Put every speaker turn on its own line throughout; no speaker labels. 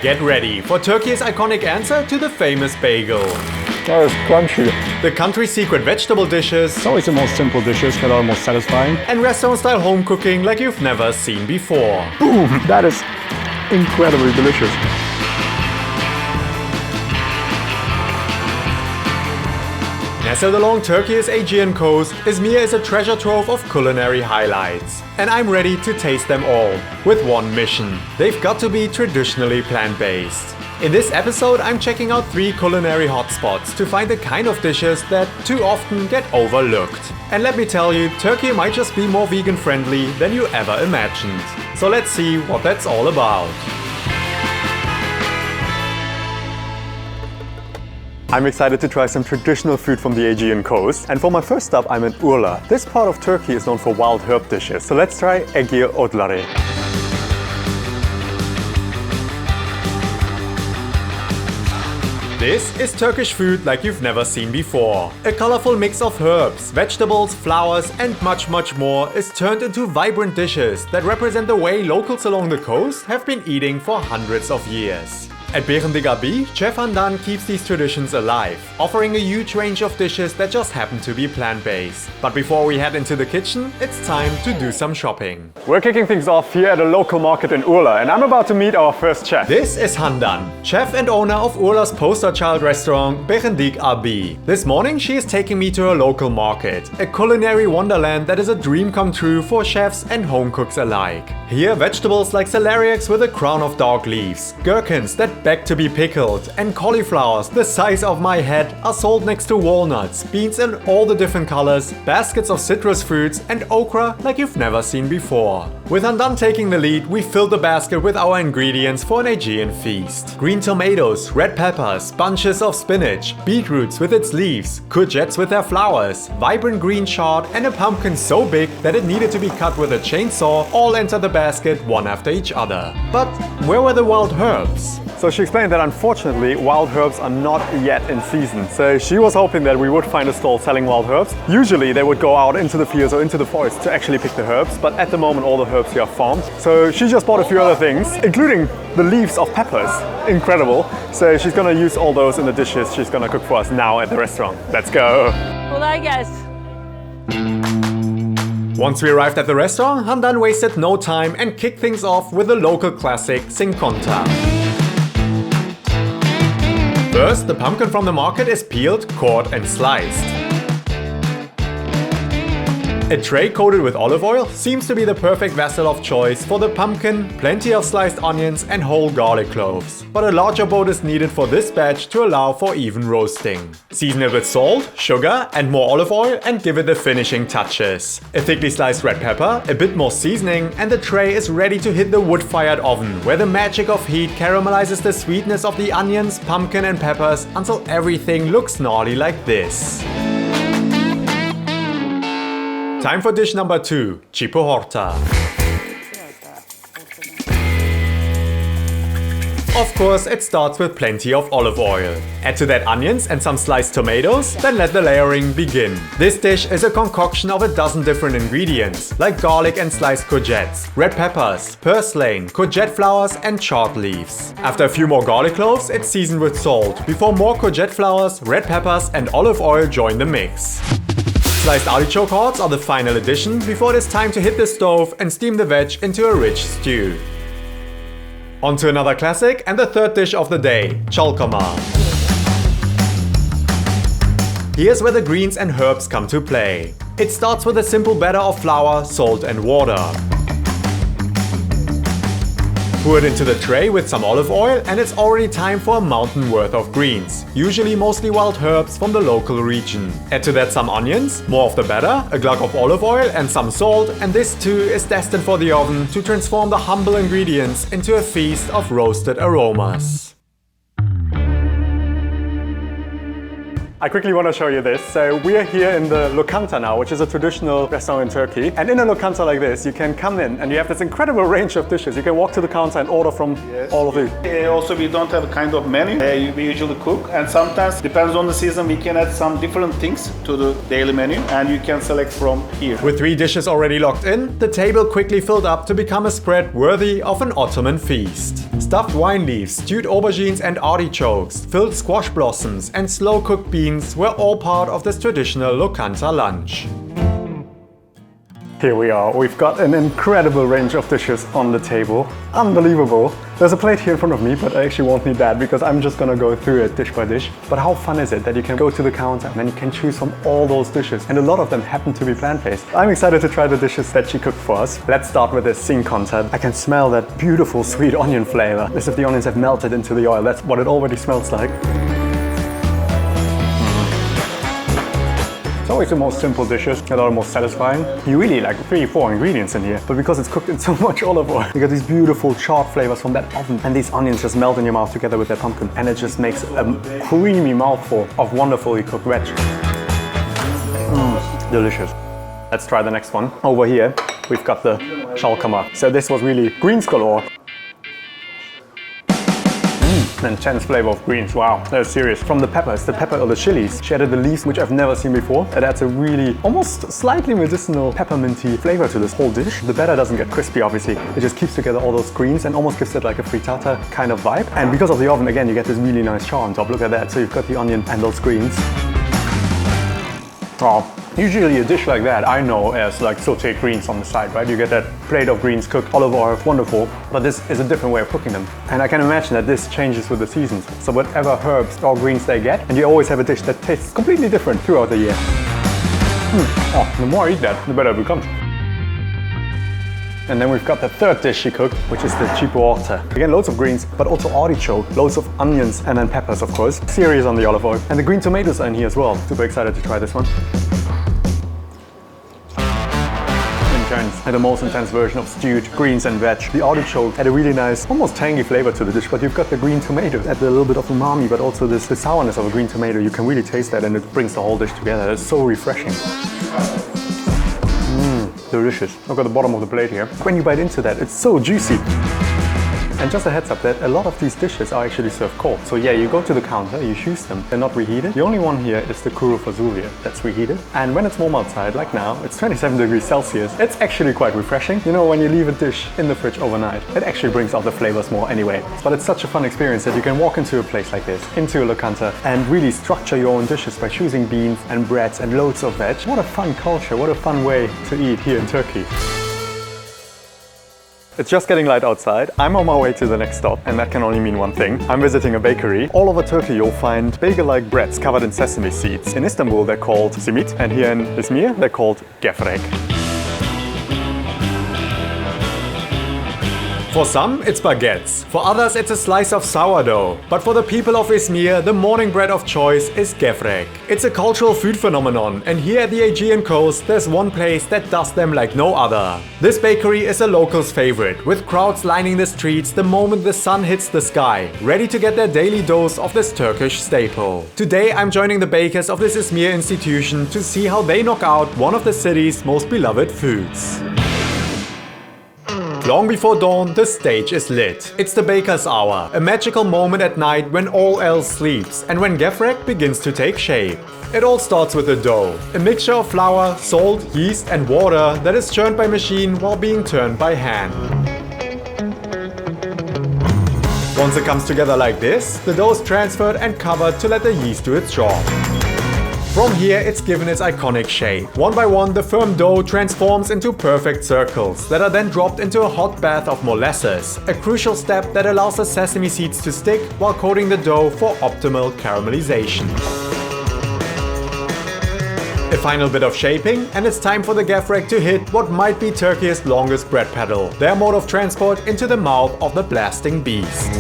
Get ready for Turkey's iconic answer to the famous bagel.
That is crunchy.
The country's secret vegetable dishes.
It's always the most simple dishes that are most satisfying.
And restaurant-style home cooking like you've never seen before.
Boom! That is incredibly delicious.
Nestled along Turkey's Aegean coast, Izmir is a treasure trove of culinary highlights. And I'm ready to taste them all, with one mission. They've got to be traditionally plant-based. In this episode, I'm checking out 3 culinary hotspots to find the kind of dishes that too often get overlooked. And let me tell you, Turkey might just be more vegan-friendly than you ever imagined. So let's see what that's all about. I'm excited to try some traditional food from the Aegean coast, and for my first stop I'm in Urla. This part of Turkey is known for wild herb dishes, so let's try Ege Otları. This is Turkish food like you've never seen before. A colorful mix of herbs, vegetables, flowers and much more is turned into vibrant dishes that represent the way locals along the coast have been eating for hundreds of years. At Beğendik Abi, Chef Handan keeps these traditions alive, offering a huge range of dishes that just happen to be plant-based. But before we head into the kitchen, it's time to do some shopping. We're kicking things off here at a local market in Urla, and I'm about to meet our first chef. This is Handan, chef and owner of Urla's poster child restaurant Beğendik Abi. This morning she is taking me to a local market, a culinary wonderland that is a dream come true for chefs and home cooks alike. Here, vegetables like celeriacs with a crown of dark leaves, gherkins that beg to be pickled, and cauliflowers the size of my head are sold next to walnuts, beans in all the different colors, baskets of citrus fruits, and okra like you've never seen before. With Handan taking the lead, we fill the basket with our ingredients for an Aegean feast. Green tomatoes, red peppers, bunches of spinach, beetroots with its leaves, courgettes with their flowers, vibrant green chard, and a pumpkin so big that it needed to be cut with a chainsaw all enter the basket one after each other. But where were the wild herbs? So she explained that unfortunately wild herbs are not yet in season. So she was hoping that we would find a stall selling wild herbs. Usually they would go out into the fields or into the forest to actually pick the herbs, but at the moment all the herbs here are farmed. So she just bought a few other things, including the leaves of peppers. Incredible. So she's gonna use all those in the dishes she's gonna cook for us now at the restaurant. Let's go!
Kolay gelsin.
Once we arrived at the restaurant, Handan wasted no time and kicked things off with the local classic Sinkonta. First, the pumpkin from the market is peeled, cored and sliced. A tray coated with olive oil seems to be the perfect vessel of choice for the pumpkin, plenty of sliced onions and whole garlic cloves. But a larger boat is needed for this batch to allow for even roasting. Season it with salt, sugar and more olive oil and give it the finishing touches. A thickly sliced red pepper, a bit more seasoning and the tray is ready to hit the wood-fired oven where the magic of heat caramelizes the sweetness of the onions, pumpkin and peppers until everything looks gnarly like this. Time for dish number 2, Çipohorta. Of course, it starts with plenty of olive oil. Add to that onions and some sliced tomatoes, then let the layering begin. This dish is a concoction of a dozen different ingredients, like garlic and sliced courgettes, red peppers, purslane, courgette flowers and chard leaves. After a few more garlic cloves, it's seasoned with salt, before more courgette flowers, red peppers and olive oil join the mix. Sliced artichoke hearts are the final addition before it is time to hit the stove and steam the veg into a rich stew. On to another classic and the third dish of the day, Çalkama. Here's where the greens and herbs come to play. It starts with a simple batter of flour, salt and water. Pour it into the tray with some olive oil and it's already time for a mountain worth of greens, usually mostly wild herbs from the local region. Add to that some onions, more of the batter, a glug of olive oil and some salt, and this too is destined for the oven to transform the humble ingredients into a feast of roasted aromas.
I quickly want to show you this. So we are here in the Lokanta now, which is a traditional restaurant in Turkey. And in a Lokanta like this, you can come in and you have this incredible range of dishes. You can walk to the counter and order from all of these.
Also, we don't have a kind of menu. We usually cook, and sometimes, depends on the season, we can add some different things to the daily menu, and you can select from here.
With 3 dishes already locked in, the table quickly filled up to become a spread worthy of an Ottoman feast. Stuffed wine leaves, stewed aubergines and artichokes, filled squash blossoms and slow-cooked beans were all part of this traditional Lokanta lunch.
Here we are. We've got an incredible range of dishes on the table. Unbelievable. There's a plate here in front of me, but I actually won't need that because I'm just gonna go through it dish by dish. But how fun is it that you can go to the counter and then you can choose from all those dishes, and a lot of them happen to be plant-based. I'm excited to try the dishes that she cooked for us. Let's start with this Sinkonta. I can smell that beautiful sweet onion flavor. As if the onions have melted into the oil. That's what it already smells like. It's always the most simple dishes that are the most satisfying. You really like 3-4 ingredients in here, but because it's cooked in so much olive oil, you get these beautiful charred flavors from that oven, and these onions just melt in your mouth together with that pumpkin, and it just makes a creamy mouthful of wonderfully cooked veg. Delicious. Let's try the next one. Over here, we've got the Çalkama. So this was really greens galore. Intense flavor of greens, wow, that's serious. From the peppers, the pepper or the chilies, she added the leaves, which I've never seen before. It adds a really, almost slightly medicinal pepperminty flavor to this whole dish. The batter doesn't get crispy, obviously. It just keeps together all those greens and almost gives it like a frittata kind of vibe. And because of the oven, again, you get this really nice char on top. Look at that. So you've got the onion and those greens. Wow. Usually a dish like that I know as like sauteed greens on the side, right? You get that plate of greens cooked, olive oil, wonderful. But this is a different way of cooking them. And I can imagine that this changes with the seasons. So whatever herbs or greens they get, and you always have a dish that tastes completely different throughout the year. Oh, the more I eat that, the better it becomes. And then we've got the third dish she cooked, which is the Çipohorta. Again, loads of greens, but also artichoke, loads of onions, and then peppers, of course. Cereals on the olive oil. And the green tomatoes are in here as well. Super excited to try this one. And the most intense version of stewed greens and veg. The artichoke had a really nice, almost tangy flavor to the dish, but you've got the green tomatoes, add a little bit of umami, but also the sourness of a green tomato. You can really taste that, and it brings the whole dish together. It's so refreshing. Delicious. Look at the bottom of the plate here. When you bite into that, it's so juicy. And just a heads up that a lot of these dishes are actually served cold. So yeah, you go to the counter, you choose them, they're not reheated. The only one here is the kuru fasulye that's reheated. And when it's warm outside, like now, it's 27 degrees Celsius. It's actually quite refreshing. You know, when you leave a dish in the fridge overnight, it actually brings out the flavors more anyway. But it's such a fun experience that you can walk into a place like this, into a Lokanta, and really structure your own dishes by choosing beans and breads and loads of veg. What a fun culture, what a fun way to eat here in Turkey. It's just getting light outside. I'm on my way to the next stop, and that can only mean one thing. I'm visiting a bakery. All over Turkey you'll find bagel-like breads covered in sesame seeds. In Istanbul they're called simit, and here in Izmir they're called gevrek.
For some, it's baguettes. For others, it's a slice of sourdough. But for the people of Izmir, the morning bread of choice is gevrek. It's a cultural food phenomenon, and here at the Aegean coast, there's one place that does them like no other. This bakery is a local's favorite, with crowds lining the streets the moment the sun hits the sky, ready to get their daily dose of this Turkish staple. Today, I'm joining the bakers of this Izmir institution to see how they knock out one of the city's most beloved foods. Long before dawn, the stage is lit. It's the baker's hour, a magical moment at night when all else sleeps and when gevrek begins to take shape. It all starts with the dough, a mixture of flour, salt, yeast and water that is churned by machine while being turned by hand. Once it comes together like this, the dough is transferred and covered to let the yeast do its job. From here, it's given its iconic shape. One by one, the firm dough transforms into perfect circles that are then dropped into a hot bath of molasses, a crucial step that allows the sesame seeds to stick while coating the dough for optimal caramelization. A final bit of shaping, and it's time for the gevrek to hit what might be Turkey's longest bread pedal, their mode of transport into the mouth of the blasting beast.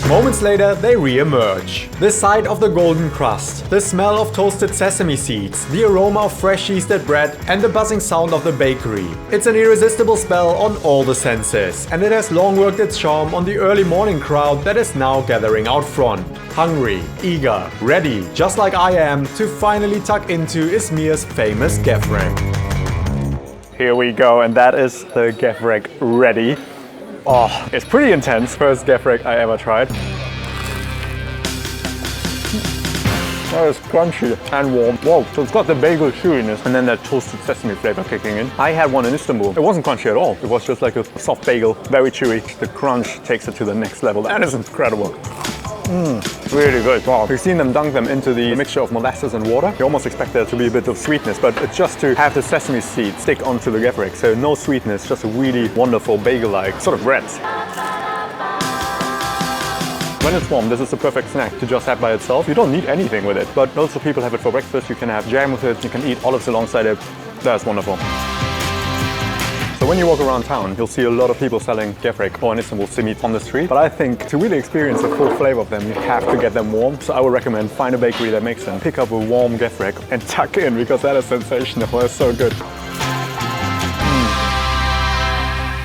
Moments later, they re-emerge. The sight of the golden crust, the smell of toasted sesame seeds, the aroma of fresh yeasted bread, and the buzzing sound of the bakery. It's an irresistible spell on all the senses, and it has long worked its charm on the early morning crowd that is now gathering out front. Hungry, eager, ready, just like I am, to finally tuck into Izmir's famous Gevrek.
Here we go, and that is the Gevrek ready. Oh, it's pretty intense. First Gevrek I ever tried. That is crunchy and warm. Whoa, so it's got the bagel chewiness and then that toasted sesame flavor kicking in. I had one in Istanbul. It wasn't crunchy at all. It was just like a soft bagel, very chewy. The crunch takes it to the next level. That is incredible. Really good. Wow. We've seen them dunk them into the mixture of molasses and water. You almost expect there to be a bit of sweetness, but it's just to have the sesame seed stick onto the Gevrek. So no sweetness, just a really wonderful bagel-like sort of bread. When it's warm, this is the perfect snack to just have by itself. You don't need anything with it, but also people have it for breakfast. You can have jam with it, you can eat olives alongside it. That's wonderful. So when you walk around town, you'll see a lot of people selling Gevrek or in Istanbul simit on the street. But I think to really experience the full flavor of them, you have to get them warm. So I would recommend find a bakery that makes them, pick up a warm Gevrek and tuck in, because that is sensational. It's so good.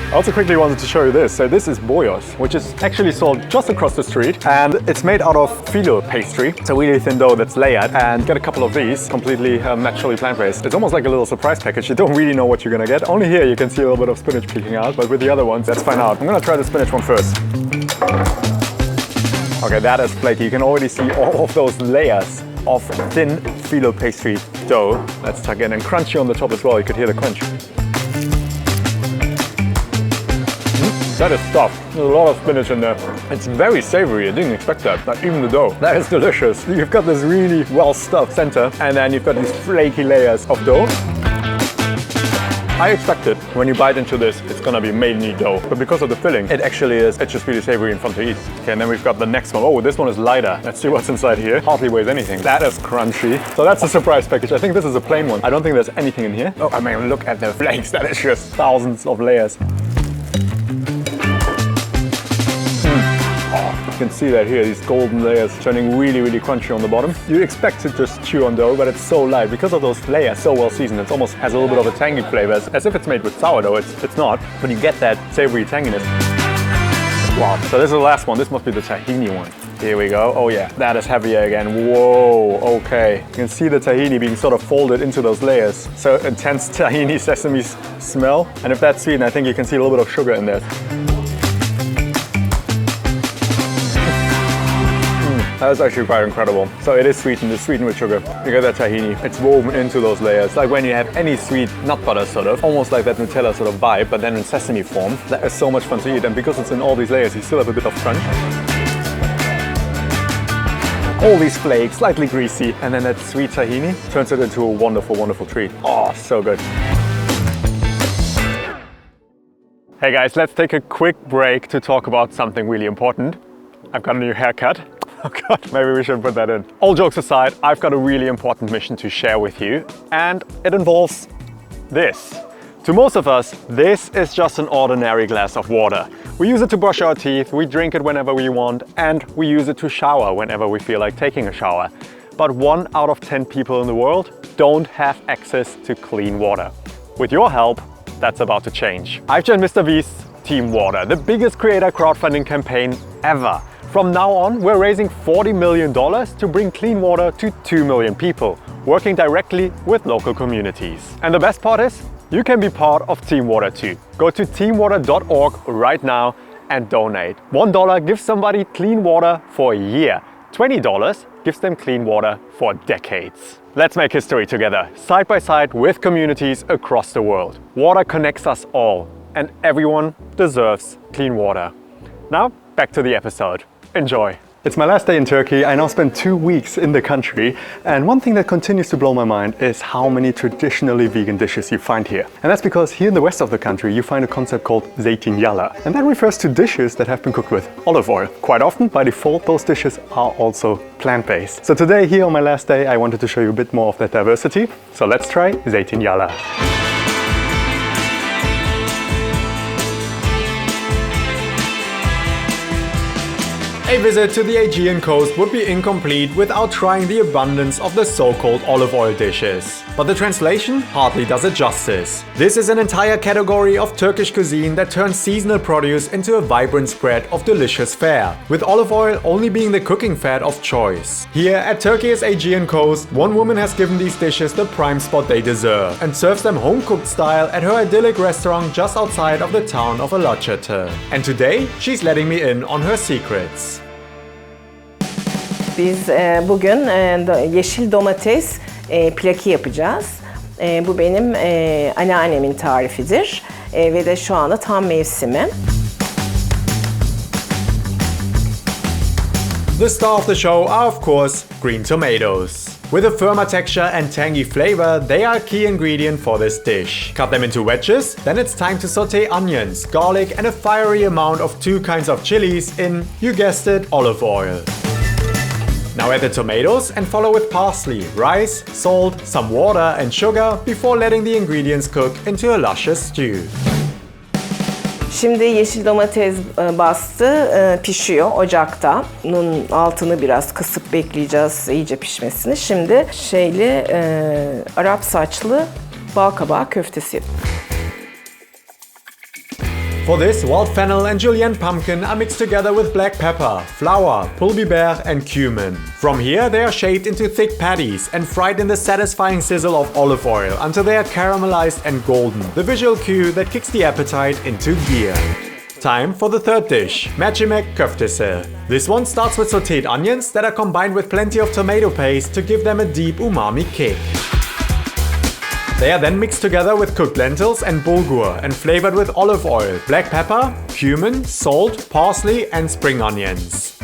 I also quickly wanted to show you this. So this is Boyoz, which is actually sold just across the street, and it's made out of filo pastry. It's a really thin dough that's layered, and get a couple of these, completely naturally plant-based. It's almost like a little surprise package. You don't really know what you're gonna get. Only here you can see a little bit of spinach peeking out, but with the other ones, let's find out. I'm gonna try the spinach one first. Okay, that is flaky. You can already see all of those layers of thin filo pastry dough. Let's tuck in, and crunchy on the top as well. You could hear the crunch. That is stuffed. There's a lot of spinach in there. It's very savory. I didn't expect that. Not even the dough. That is delicious. You've got this really well-stuffed center, and then you've got these flaky layers of dough. I expected when you bite into this, it's gonna be mainly dough. But because of the filling, it actually is. It's just really savory and fun to eat. Okay, and then we've got the next one. Oh, this one is lighter. Let's see what's inside here. Hardly weighs anything. That is crunchy. So that's a surprise package. I think this is a plain one. I don't think there's anything in here. Oh, I mean, look at the flakes. That is just thousands of layers. You can see that here, these golden layers turning really, really crunchy on the bottom. You expect to just chew on dough, but it's so light. Because of those layers, so well seasoned, it almost has a little bit of a tangy flavor, as if it's made with sourdough. It's not, but you get that savory tanginess. Wow, so this is the last one. This must be the tahini one. Here we go. Oh yeah, that is heavier again. Whoa, okay. You can see the tahini being sort of folded into those layers. So intense tahini sesame smell. And if that's sweet, I think you can see a little bit of sugar in there. That's actually quite incredible. So it is sweetened, it's sweetened with sugar. You get that tahini, it's woven into those layers. Like when you have any sweet nut butter sort of, almost like that Nutella sort of vibe, but then in sesame form. That is so much fun to eat, and because it's in all these layers, you still have a bit of crunch. All these flakes, slightly greasy, and then that sweet tahini turns it into a wonderful, wonderful treat. Oh, so good. Hey guys, let's take a quick break to talk about something really important. I've got a new haircut. Oh God, maybe we should put that in. All jokes aside, I've got a really important mission to share with you, and it involves this. To most of us, this is just an ordinary glass of water. We use it to brush our teeth, we drink it whenever we want, and we use it to shower whenever we feel like taking a shower. But 1 out of 10 people in the world don't have access to clean water. With your help, that's about to change. I've joined Mr. V's TeamWater, the biggest creator crowdfunding campaign ever. From now on, we're raising $40 million to bring clean water to 2 million people, working directly with local communities. And the best part is, you can be part of TeamWater too. Go to teamwater.org right now and donate. $1 gives somebody clean water for a year. $20 gives them clean water for decades. Let's make history together, side by side with communities across the world. Water connects us all, and everyone deserves clean water. Now, back to the episode. Enjoy. It's my last day in Turkey. I now spent 2 weeks in the country, and one thing that continues to blow my mind is how many traditionally vegan dishes you find here. And that's because here in the west of the country you find a concept called Zeytinyağlılar, and that refers to dishes that have been cooked with olive oil. Quite often, by default, those dishes are also plant-based. So today, here on my last day, I wanted to show you a bit more of that diversity. So let's try Zeytinyağlılar.
A visit to the Aegean coast would be incomplete without trying the abundance of the so-called olive oil dishes. But the translation hardly does it justice. This is an entire category of Turkish cuisine that turns seasonal produce into a vibrant spread of delicious fare, with olive oil only being the cooking fat of choice. Here at Turkey's Aegean coast, one woman has given these dishes the prime spot they deserve and serves them home-cooked style at her idyllic restaurant just outside of the town of Alaçatı. And today, she's letting me in on her secrets.
Biz bugün yeşil domates plaki yapacağız. Bu benim anneannemin tarifidir ve de şu anda tam mevsimi.
The star of the show are of course green tomatoes. With a firmer texture and tangy flavor, they are a key ingredient for this dish. Cut them into wedges, then it's time to saute onions, garlic and a fiery amount of two kinds of chilies in, you guessed it, olive oil. Now add the tomatoes and follow with parsley, rice, salt, some water and sugar before letting the ingredients cook into a luscious stew.
Şimdi yeşil domates bastı pişiyor ocakta. Bunun altını biraz kısıp bekleyeceğiz iyice pişmesini. Şimdi Arap saçlı balkabağı köftesi.
For this, wild fennel and julienne pumpkin are mixed together with black pepper, flour, pul biber and cumin. From here they are shaped into thick patties and fried in the satisfying sizzle of olive oil until they are caramelized and golden, the visual cue that kicks the appetite into gear. Time for the third dish, Mercimek Köftesi. This one starts with sauteed onions that are combined with plenty of tomato paste to give them a deep umami kick. They are then mixed together with cooked lentils and bulgur and flavored with olive oil, black pepper, cumin, salt, parsley and spring onions.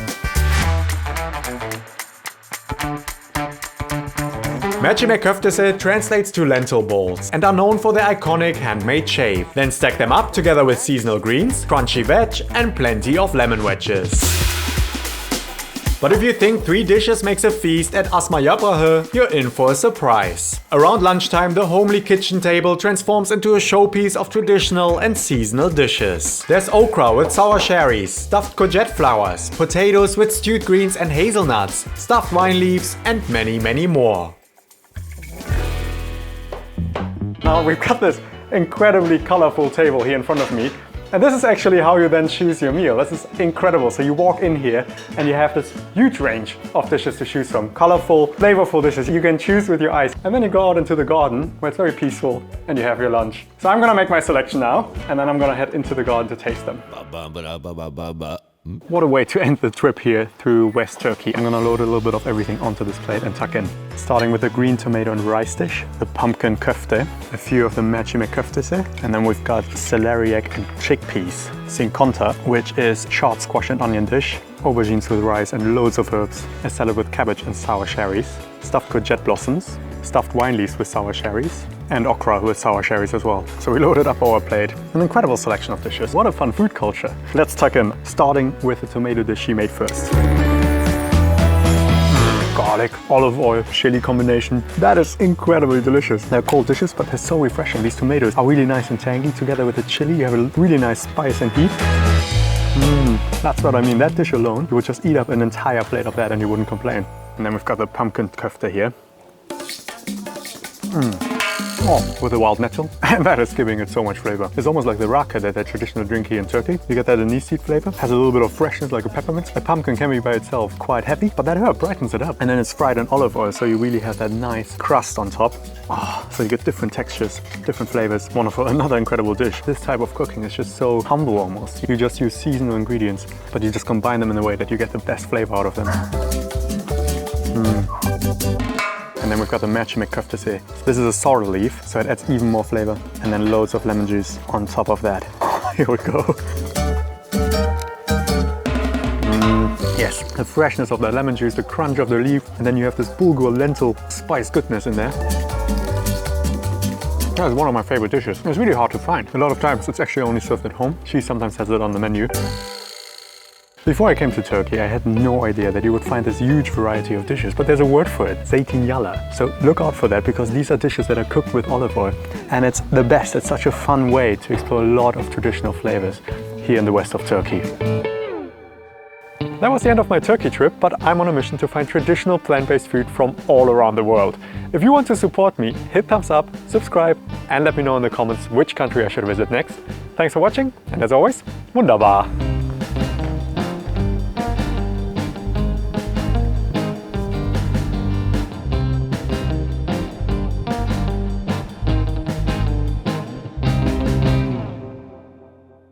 Mercimek Köftesi translates to lentil balls and are known for their iconic handmade shape. Then stack them up together with seasonal greens, crunchy veg and plenty of lemon wedges. But if you think 3 dishes makes a feast at Asma Yaprağı, you're in for a surprise. Around lunchtime, the homely kitchen table transforms into a showpiece of traditional and seasonal dishes. There's okra with sour cherries, stuffed courgette flowers, potatoes with stewed greens and hazelnuts, stuffed wine leaves, and many, many more.
Now we've got this incredibly colorful table here in front of me. And this is actually how you then choose your meal. This is incredible. So you walk in here and you have this huge range of dishes to choose from. Colorful, flavorful dishes you can choose with your eyes. And then you go out into the garden where it's very peaceful and you have your lunch. So I'm gonna make my selection now and then I'm gonna head into the garden to taste them. What a way to end the trip here through West Turkey. I'm gonna load a little bit of everything onto this plate and tuck in. Starting with the green tomato and rice dish, the pumpkin köfte, a few of the Mercimek Köftesi, and then we've got celeriac and chickpeas. Sinkonta, which is charred squash and onion dish, aubergines with rice and loads of herbs, a salad with cabbage and sour cherries, stuffed courgette blossoms, stuffed wine leaves with sour cherries, and okra with sour cherries as well. So we loaded up our plate. An incredible selection of dishes. What a fun food culture. Let's tuck in, starting with the tomato dish she made first. Garlic, olive oil, chili combination. That is incredibly delicious. They're cold dishes, but they're so refreshing. These tomatoes are really nice and tangy. Together with the chili, you have a really nice spice and heat. That's what I mean. That dish alone, you would just eat up an entire plate of that and you wouldn't complain. And then we've got the pumpkin köfte here. Oh, with the wild nettle, and that is giving it so much flavor. It's almost like the raka, that traditional drink here in Turkey. You get that anise seed flavor, has a little bit of freshness like a peppermint. The pumpkin can be by itself quite heavy, but that herb brightens it up. And then it's fried in olive oil, so you really have that nice crust on top. So you get different textures, different flavors. Wonderful, another incredible dish. This type of cooking is just so humble almost. You just use seasonal ingredients, but you just combine them in a way that you get the best flavor out of them. And then we've got the Mercimek Köftesi. This is a sorrel leaf, so it adds even more flavor. And then loads of lemon juice on top of that. Here we go. Yes, the freshness of the lemon juice, the crunch of the leaf, and then you have this bulgur lentil spice goodness in there. That's one of my favorite dishes. It's really hard to find. A lot of times it's actually only served at home. She sometimes has it on the menu. Before I came to Turkey, I had no idea that you would find this huge variety of dishes, but there's a word for it, Zeytinyağlılar. So look out for that, because these are dishes that are cooked with olive oil, and it's the best. It's such a fun way to explore a lot of traditional flavors here in the west of Turkey. That was the end of my Turkey trip, but I'm on a mission to find traditional plant-based food from all around the world. If you want to support me, hit thumbs up, subscribe, and let me know in the comments which country I should visit next. Thanks for watching, and as always, wunderbar!